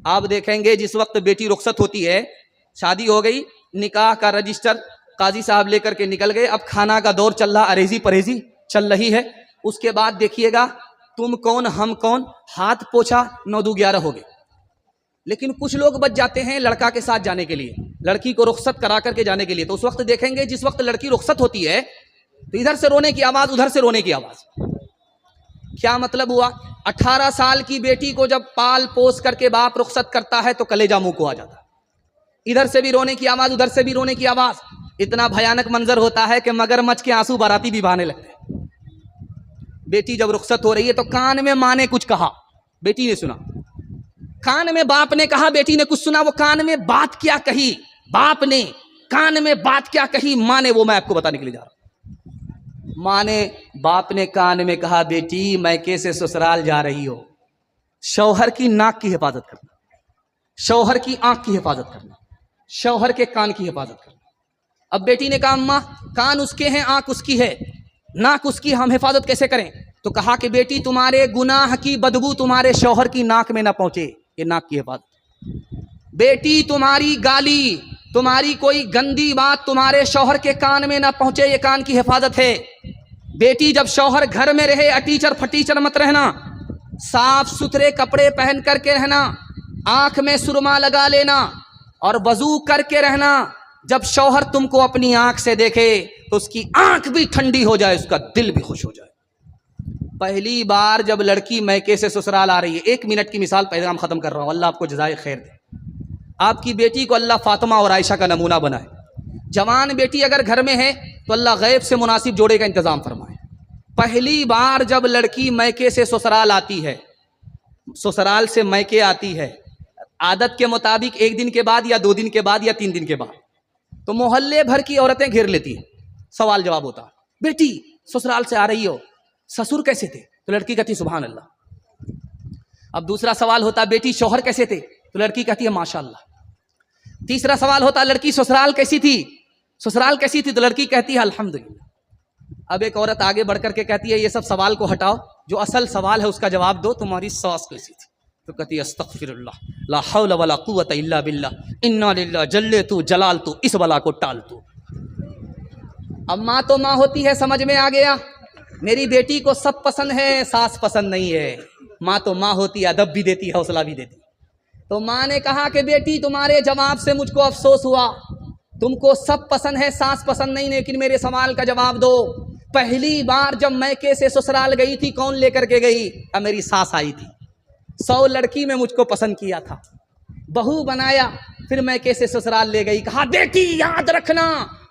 आप देखेंगे जिस वक्त बेटी रुखसत होती है, शादी हो गई, निकाह का रजिस्टर काजी साहब लेकर के निकल गए, अब खाना का दौर चल रहा, अरेजी परहेजी चल रही है। उसके बाद देखिएगा तुम कौन हम कौन, हाथ पोछा 9-2-11 हो गए। लेकिन कुछ लोग बच जाते हैं लड़का के साथ जाने के लिए, लड़की को रुखसत करा करके जाने के लिए। तो उस वक्त देखेंगे जिस वक्त लड़की रुखसत होती है तो इधर से रोने की आवाज, उधर से रोने की आवाज। क्या मतलब हुआ? 18 साल की बेटी को जब पाल पोस करके बाप रुखसत करता है तो कलेजा मुंह को आ जाता है। इधर से भी रोने की आवाज, उधर से भी रोने की आवाज। इतना भयानक मंजर होता है कि मगरमच्छ के आंसू बाराती भी बहाने लगते हैं। बेटी जब रुखसत हो रही है तो कान में माँ ने कुछ कहा, बेटी ने सुना। कान में बाप ने कहा, बेटी ने कुछ सुना। वो कान में बात क्या कही, बाप ने कान में बात क्या कही, माँ ने, वो मैं आपको बताने के लिए जा रहा हूं। माँ ने, बाप ने कान में कहा, बेटी मैके से ससुराल जा रही हो, शौहर की नाक की हिफाजत करना, शौहर की आंख की हिफाजत करना, शौहर के कान की हिफाजत करना। अब बेटी ने कहा, अम्मा कान उसके हैं, आंख उसकी है, नाक उसकी, हम हिफाजत कैसे करें? तो कहा कि बेटी तुम्हारे गुनाह की बदबू तुम्हारे शौहर की नाक में ना पहुंचे, ये नाक की हिफाजत। बेटी तुम्हारी गाली, तुम्हारी कोई गंदी बात तुम्हारे शौहर के कान में ना पहुंचे, ये कान की हिफाजत है। बेटी जब शौहर घर में रहे, अटीचर फटीचर मत रहना, साफ सुथरे कपड़े पहन करके रहना, आंख में सुरमा लगा लेना और वजू करके रहना। जब शौहर तुमको अपनी आंख से देखे तो उसकी आंख भी ठंडी हो जाए, उसका दिल भी खुश हो जाए। पहली बार जब लड़की मैके से ससुराल आ रही है, 1 मिनट की मिसाल, पैगाम खत्म कर रहा हूं, अल्लाह आपको जज़ाए खैर दे। आपकी बेटी को अल्लाह फातिमा और आयशा का नमूना बनाए। जवान बेटी अगर घर में है तो अल्लाह गैब से मुनासिब जोड़े का इंतजाम फरमाए। पहली बार जब लड़की मैके से ससुराल आती है, ससुराल से मैके आती है, आदत के मुताबिक 1 दिन के बाद या 2 दिन के बाद या 3 दिन के बाद, तो मोहल्ले भर की औरतें घेर लेती हैं। सवाल जवाब होता, बेटी ससुराल से आ रही हो, ससुर कैसे थे? तो लड़की कहती सुभान अल्लाह। अब दूसरा सवाल होता, बेटी शौहर कैसे थे? तो लड़की कहती है माशाअल्लाह। तीसरा सवाल होता, लड़की ससुराल कैसी थी, ससुराल कैसी थी? तो लड़की कहती है अल्हम्दुलिल्लाह। अब एक औरत आगे बढ़ करके कहती है, ये सब सवाल को हटाओ, जो असल सवाल है उसका जवाब दो, तुम्हारी सास कैसी थी? तो कहती है अस्तगफिरुल्लाह, ला हौला वला कुव्वता इल्ला बिल्लाह, इन्ना लिल्लाह जल्ले तू जलाल तू, इस बला को टाल तू। अब माँ तो माँ होती है, समझ में आ गया, मेरी बेटी को सब पसंद है, सास पसंद नहीं है। माँ तो माँ होती है, अदब भी देती है, हौसला भी देती है। तो माँ ने कहा कि बेटी तुम्हारे जवाब से मुझको अफसोस हुआ, तुमको सब पसंद है, सास पसंद नहीं, लेकिन मेरे सवाल का जवाब दो। पहली बार जब मैके से ससुराल गई थी, कौन लेकर के गई? अब मेरी सास आई थी, 100 लड़की में मुझको पसंद किया था, बहू बनाया, फिर मैके से ससुराल ले गई। कहा बेटी याद रखना,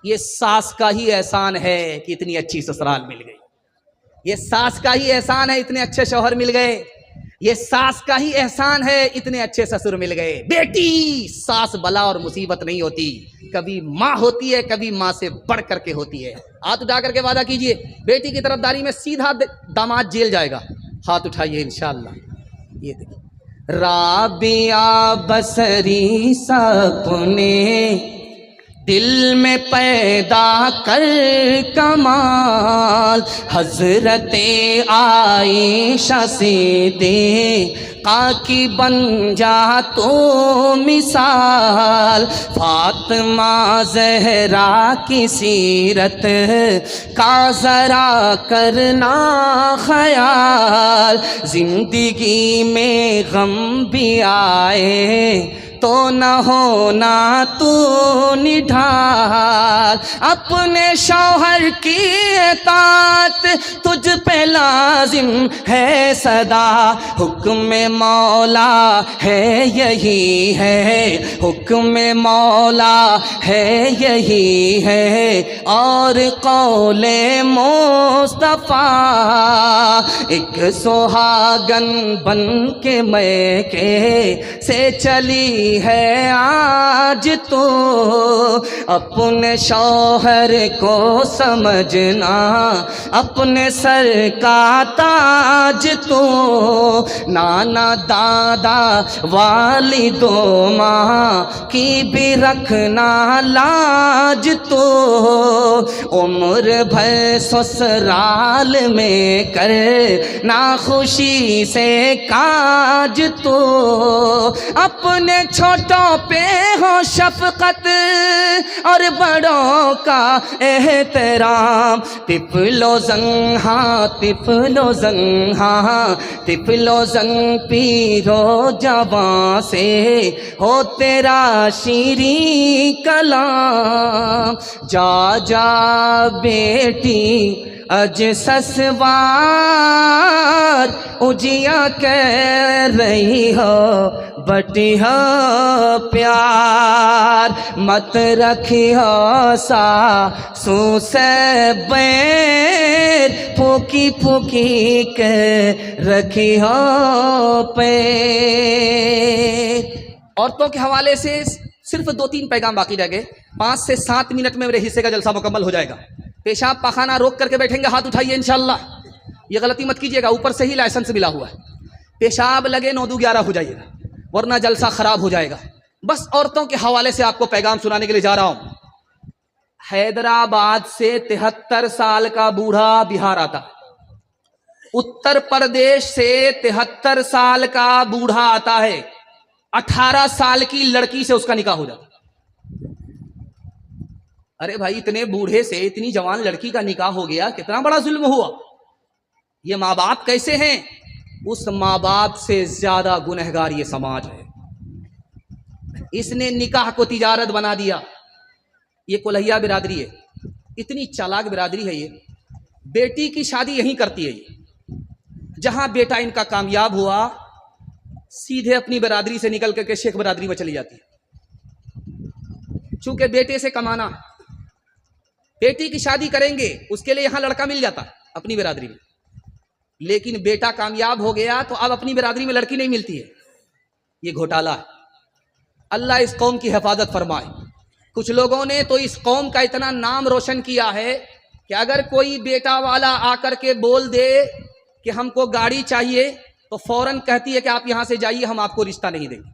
ये सास का ही एहसान है कि इतनी अच्छी ससुराल मिल गई, ये सास का ही एहसान है इतने अच्छे शौहर मिल गए, ये सास का ही एहसान है इतने अच्छे ससुर मिल गए। बेटी सास बला और मुसीबत नहीं होती, कभी माँ होती है, कभी माँ से बढ़ करके होती है। हाथ उठा करके वादा कीजिए, बेटी की तरफदारी में सीधा दामाद जेल जाएगा। हाथ उठाइए इंशाअल्लाह। ये देखिए, राबिया बसरी सपने दिल में पैदा कर कमाल, हजरते आयशा से दे की बन जा तो मिसाल, फातिमा ज़हरा की सीरत का ज़रा करना ख्याल, जिंदगी में गम भी आए तो न होना तू निढाल, अपने शौहर की इताअत तुझ पे लाजिम है सदा, हुक्म मौला है यही है, हुक्म मौला है यही है, और कौले मुस्तफा एक सुहागन बन के मैके से चली रही है आज तो, अपने शौहर को समझना अपने सर का ताज तो, नाना दादा वालिदो माँ की भी रखना लाज तो, उम्र भर ससुराल में कर ना खुशी से काज तो, अपने छोटों पे हो शफकत और बड़ों का एहतराम, तिफलो जंग हाँ तिफलो जंग हाँ तिफलो जंग पीरो जवां से हो तेरा शीरी कलाम, जा जा बेटी अज ससवार उजिया कह रही हो बटी हो प्यार, मत रखी हो सासू से बैर, फूकी फूकी के रखी हो पैर। औरतों के हवाले से सिर्फ 2-3 पैगाम बाकी रह गए। 5 से 7 मिनट में मेरे हिस्से का जलसा मुकम्मल हो जाएगा। पेशाब पाखाना रोक करके बैठेंगे, हाथ उठाइए इंशाल्लाह। ये गलती मत कीजिएगा, ऊपर से ही लाइसेंस मिला हुआ है। पेशाब लगे 9-11 हो जाइएगा, वरना जलसा खराब हो जाएगा। बस औरतों के हवाले से आपको पैगाम सुनाने के लिए जा रहा हूं। हैदराबाद से 73 साल का बूढ़ा बिहार आता, उत्तर प्रदेश से 73 साल का बूढ़ा आता है, 18 साल की लड़की से उसका निकाह हो जाता। अरे भाई, इतने बूढ़े से इतनी जवान लड़की का निकाह हो गया, कितना बड़ा जुल्म हुआ। ये माँ बाप कैसे हैं? उस माँ बाप से ज्यादा गुनहगार ये समाज है। इसने निकाह को तिजारत बना दिया। ये कोल्हिया बिरादरी है, इतनी चालाक बिरादरी है ये। बेटी की शादी यहीं करती है ये। जहां बेटा इनका कामयाब हुआ, सीधे अपनी बिरादरी से निकल करके शेख बिरादरी में चली जाती है। चूंकि बेटे से कमाना, बेटी की शादी करेंगे उसके लिए यहां लड़का मिल जाता अपनी बिरादरी में, लेकिन बेटा कामयाब हो गया तो अब अपनी बिरादरी में लड़की नहीं मिलती है। ये घोटाला है। अल्लाह इस कौम की हिफाजत फरमाए। कुछ लोगों ने तो इस कौम का इतना नाम रोशन किया है कि अगर कोई बेटा वाला आकर के बोल दे कि हमको गाड़ी चाहिए, तो फौरन कहती है कि आप यहां से जाइए, हम आपको रिश्ता नहीं देंगे।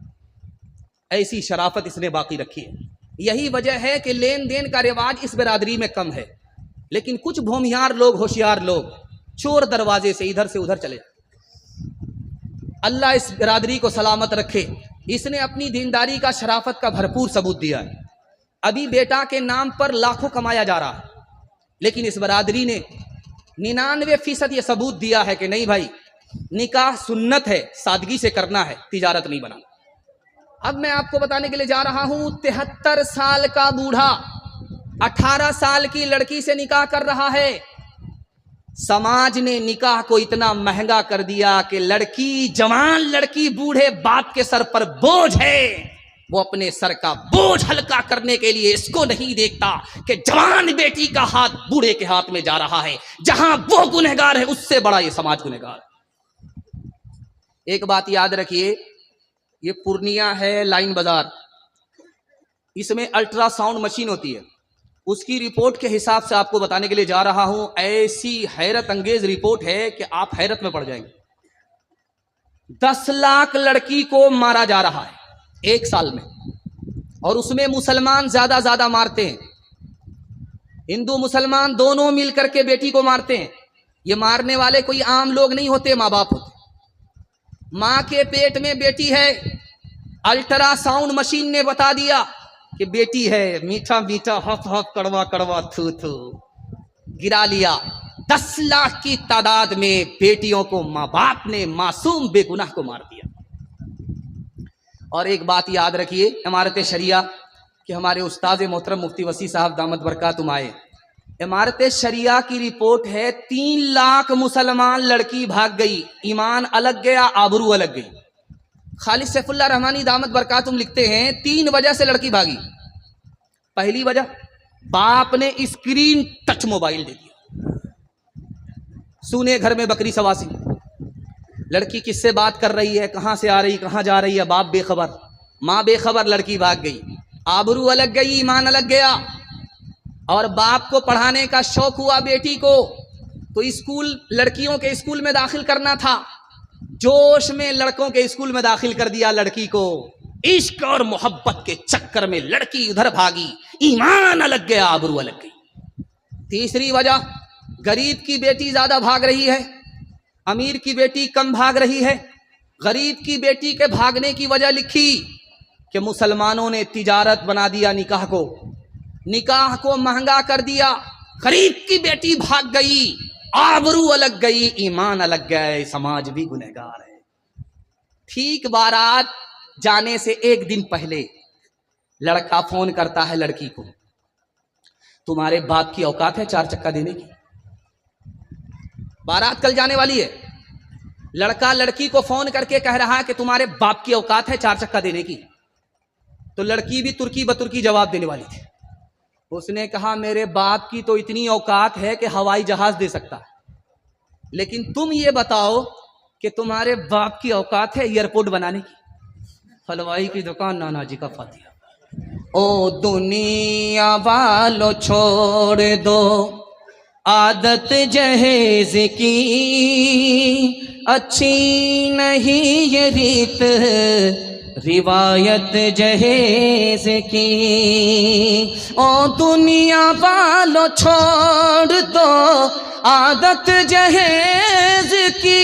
ऐसी शराफत इसने बाकी रखी है। यही वजह है कि लेन देन का रिवाज इस बिरादरी में कम है। लेकिन कुछ भूमियार लोग, होशियार लोग, चोर दरवाजे से इधर से उधर चले। अल्लाह इस बिरादरी को सलामत रखे। इसने अपनी दीनदारी का, शराफत का भरपूर सबूत दिया है। अभी बेटा के नाम पर लाखों कमाया जा रहा है, लेकिन इस बिरादरी ने 99% यह सबूत दिया है कि नहीं भाई, निकाह सुन्नत है, सादगी से करना है, तिजारत नहीं बनाना। अब मैं आपको बताने के लिए जा रहा हूं, 73 साल का बूढ़ा 18 साल की लड़की से निकाह कर रहा है। समाज ने निकाह को इतना महंगा कर दिया कि लड़की, जवान लड़की, बूढ़े बाप के सर पर बोझ है। वो अपने सर का बोझ हल्का करने के लिए इसको नहीं देखता कि जवान बेटी का हाथ बूढ़े के हाथ में जा रहा है। जहां वो गुनहगार है, उससे बड़ा ये समाज गुनहगार है। एक बात याद रखिए, ये पूर्णिया है लाइन बाजार, इसमें अल्ट्रासाउंड मशीन होती है। उसकी रिपोर्ट के हिसाब से आपको बताने के लिए जा रहा हूं। ऐसी हैरत अंगेज रिपोर्ट है कि आप हैरत में पड़ जाएंगे। 10 लाख लड़की को मारा जा रहा है 1 साल में, और उसमें मुसलमान ज्यादा मारते हैं। हिंदू मुसलमान दोनों मिलकर के बेटी को मारते हैं। ये मारने वाले कोई आम लोग नहीं होते, माँ बाप होते। माँ के पेट में बेटी है, अल्ट्रासाउंड मशीन ने बता दिया कि बेटी है। मीठा मीठा, हफ हफ, कड़वा कड़वा, थू थू, गिरा लिया। 10 लाख की तादाद में बेटियों को माँ बाप ने, मासूम बेगुनाह को मार दिया। और एक बात याद रखिए, इमारत शरिया कि हमारे उस्ताद मोहतरम मुफ्ती वसी साहब दामत बरकातुम आए, इमारत शरिया की रिपोर्ट है 3 लाख मुसलमान लड़की भाग गई। ईमान अलग गया, आबरू अलग गई। खालिद सैफुल्लाह रहमानी दामत बरकातुम लिखते हैं 3 वजह से लड़की भागी। पहली वजह, बाप ने स्क्रीन टच मोबाइल दे दिया। सुने घर में बकरी सवासी, लड़की किससे बात कर रही है, कहां से आ रही, कहां जा रही है, बाप बेखबर। माँ बेखबर, लड़की भाग गई, आबरू अलग गई, ईमान अलग गया। और बाप को पढ़ाने का शौक हुआ बेटी को, तो स्कूल, लड़कियों के स्कूल में दाखिल करना था, जोश में लड़कों के स्कूल में दाखिल कर दिया लड़की को। इश्क और मोहब्बत के चक्कर में लड़की उधर भागी, ईमान अलग गया, आबरू अलग गई। तीसरी वजह, गरीब की बेटी ज्यादा भाग रही है, अमीर की बेटी कम भाग रही है। गरीब की बेटी के भागने की वजह लिखी कि मुसलमानों ने तिजारत बना दिया निकाह को महंगा कर दिया। गरीब की बेटी भाग गई, आबरू अलग गई, ईमान अलग गए, समाज भी गुनहगार है। ठीक बारात जाने से एक दिन पहले लड़का फोन करता है लड़की को, तुम्हारे बाप की औकात है 4 चक्का देने की? बारात कल जाने वाली है, लड़का लड़की को फोन करके कह रहा है कि तुम्हारे बाप की औकात है 4 चक्का देने की। तो लड़की भी तुर्की बतुर्की जवाब देने वाली थी। उसने कहा मेरे बाप की तो इतनी औकात है कि हवाई जहाज दे सकता है, लेकिन तुम ये बताओ कि तुम्हारे बाप की औकात है एयरपोर्ट बनाने की? हलवाई की दुकान, नाना जी का फातिहा। ओ दुनिया वालों छोड़ दो आदत जहेज की, अच्छी नहीं ये रीत रिवायत जहेज की। ओ दुनिया वालों छोड़ दो आदत जहेज की,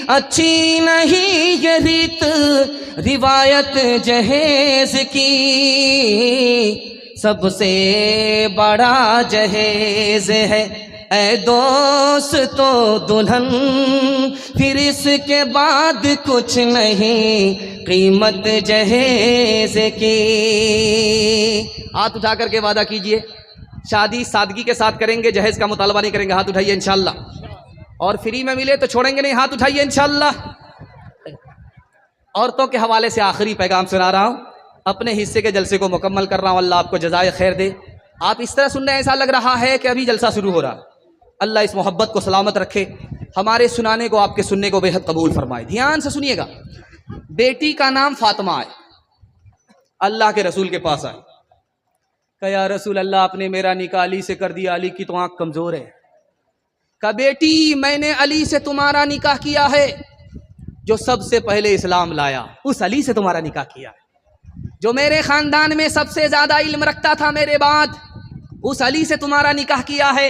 अच्छी नहीं ये रीत रिवायत जहेज की। सबसे बड़ा जहेज है ऐ दोस्त तो दुल्हन, फिर इसके बाद कुछ नहीं कीमत जहेज की। हाथ उठा करके वादा कीजिए, शादी सादगी के साथ करेंगे, जहेज का मुतालबा नहीं करेंगे। हाथ उठाइए इंशाल्लाह। और फ्री में मिले तो छोड़ेंगे नहीं, हाथ उठाइए इंशाल्लाह। औरतों के हवाले से आखिरी पैगाम सुना रहा हूँ, अपने हिस्से के जलसे को मुकम्मल कर रहा हूँ। अल्लाह आपको जज़ाए खैर दे। आप इस तरह सुन रहे हैं, ऐसा लग रहा है कि अभी जलसा शुरू हो रहा। अल्लाह इस मोहब्बत को सलामत रखे, हमारे सुनाने को, आपके सुनने को बेहद कबूल फरमाए। ध्यान से सुनिएगा। बेटी का नाम फातिमा है, अल्लाह के रसूल के पास आई, कहा या रसूल अल्लाह, आपने मेरा निकाह अली से कर दिया, अली की तो आंख कमजोर है। कहा बेटी, मैंने अली से तुम्हारा निकाह किया है, जो सबसे पहले इस्लाम लाया, उस अली से तुम्हारा निकाह किया है। जो मेरे खानदान में सबसे ज्यादा इल्म रखता था मेरे बाद, उस अली से तुम्हारा निकाह किया है।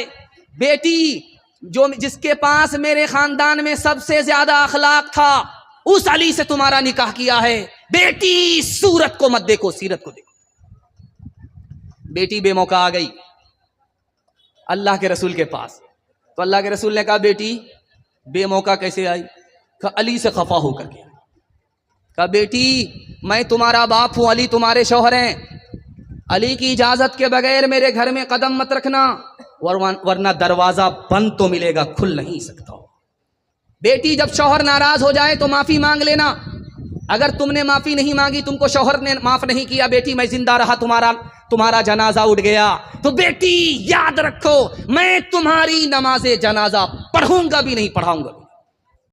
बेटी, जो जिसके पास मेरे खानदान में सबसे ज्यादा अखलाक था, उस अली से तुम्हारा निकाह किया है। बेटी, सूरत को मत देखो, सीरत को देखो। बेटी बेमौका आ गई अल्लाह के रसूल के पास, तो अल्लाह के रसूल ने कहा बेटी बेमौका कैसे आई? कहा अली से खफा होकर के। कहा बेटी, मैं तुम्हारा बाप हूं, अली तुम्हारे शौहर हैं, अली की इजाजत के बगैर मेरे घर में कदम मत रखना, वरना दरवाजा बंद तो मिलेगा, खुल नहीं सकता। बेटी, जब शौहर नाराज हो जाए तो माफी मांग लेना। अगर तुमने माफी नहीं मांगी, तुमको शौहर ने माफ नहीं किया, बेटी मैं जिंदा रहा, तुम्हारा जनाजा उठ गया, तो बेटी याद रखो, मैं तुम्हारी नमाजे जनाजा पढ़ूंगा भी नहीं, पढ़ाऊंगा भी।